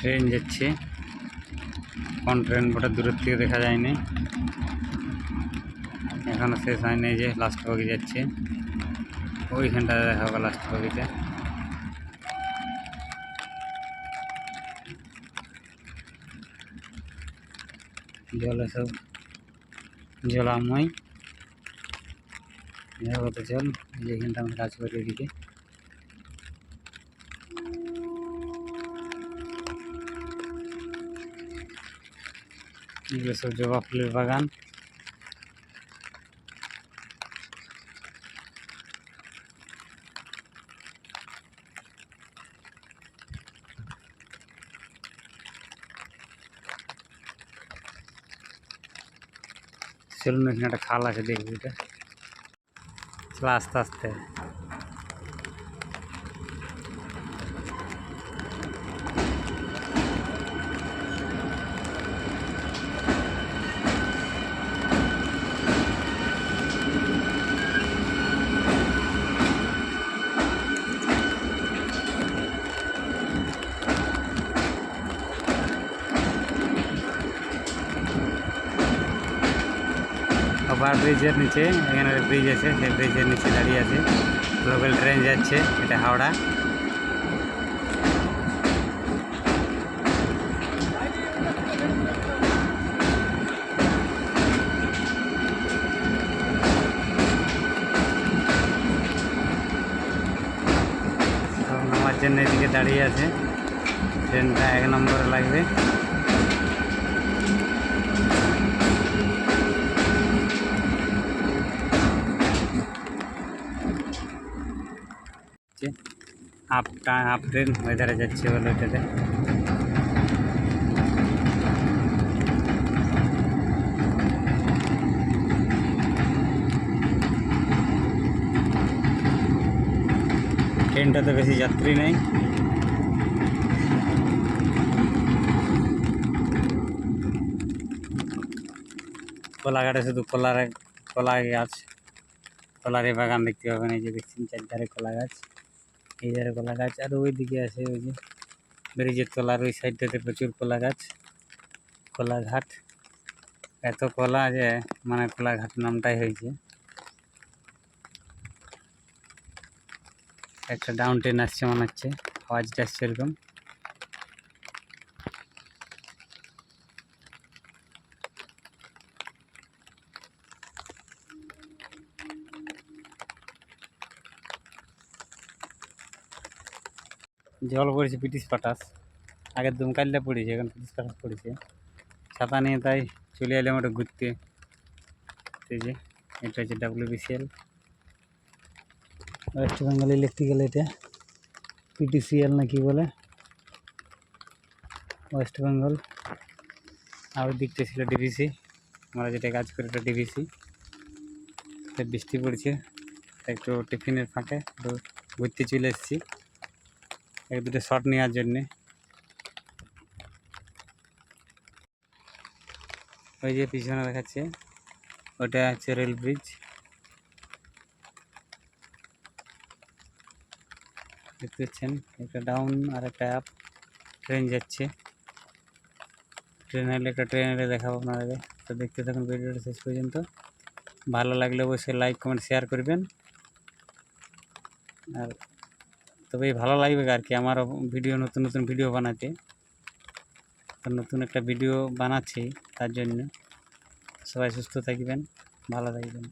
Train যাচ্ছে, কোন train বটে দূরের থেকে দেখা যায়নি, এখনো শেষ হয়নি। যে লাস্ট বগি যাচ্ছে, ওইখানটা দেখা হবে লাস্ট বগিতে। জলে সব জলাময় কত জল, যেখানটা আমরা কাজ করি এদিকে। এগুলো সব জবা ফুলের বাগান। চলুন, এখানে একটা খাল আছে, দেখবি এটা। চলো আস্তে আস্তে। ওভার ব্রিজের নিচে এখানে ব্রিজ আছে, সেই ব্রিজের নিচে দাঁড়িয়ে আছে লোকাল ট্রেন যাচ্ছে, এটা হাওড়া। নামার জন্য এদিকে দাঁড়িয়ে আছে, ট্রেনটা 1 নম্বরে লাগবে। হাফ ট্রেন ওইধারে যাচ্ছে বলে ওইটাতে। ট্রেনটাতে বেশি যাত্রী নেই। কোলাঘাটে শুধু কলা গাছ, কলারে বাগান দেখতে পাবেন। এই যে দেখছেন চারধারে কলা গাছ, এই ধারে কলা গাছ, আর ওই দিকে আছে ওই যে ব্রিজের তলার ওই সাইডটাতে প্রচুর কলা গাছ। কোলাঘাট, এত কলা যে মানে কোলাঘাট নামটাই হয়েছে। একটা ডাউন ট্রেন আসছে মনে হচ্ছে, আওয়াজটা আসছে এরকম। জল পড়েছে ব্রিটিশ পাটাস, আগের দুমকাল্লা পড়েছে, এখন ব্রিটিশ পাটাস পড়েছে। ছাতা নিয়ে তাই চলে এলাম ওটা ঘুরতে। এই যে এটা হচ্ছে WBCL, ওয়েস্ট বেঙ্গল ইলেকট্রিক্যাল, এটা PTCL না কি বলে, ওয়েস্ট বেঙ্গল। আর ওই দিকটা ছিল DVC, আমরা যেটা কাজ করি এটা DVC। বৃষ্টি পড়ছে, একটু টিফিনের ফাঁকে একটু ঘুরতে চলে এসেছি, এক দুটো শট নেওয়ার জন্যে। ওই যে পিছনে দেখাচ্ছে ওটা হচ্ছে রেল ব্রিজ, দেখতে পাচ্ছেন। একটা ডাউন আর একটা আপ ট্রেন যাচ্ছে। ট্রেন এলে দেখাবো আপনাদের। তো দেখতে থাকুন ভিডিওটা শেষ পর্যন্ত। ভালো লাগলে অবশ্যই লাইক কমেন্ট শেয়ার করবেন। আর তবেই ভালো লাগবে আর কি আমার ভিডিও, নতুন নতুন ভিডিও বানাতে। তো নতুন একটা ভিডিও বানাচ্ছি, তার জন্য সবাই সুস্থ থাকবেন, ভালো থাকবেন।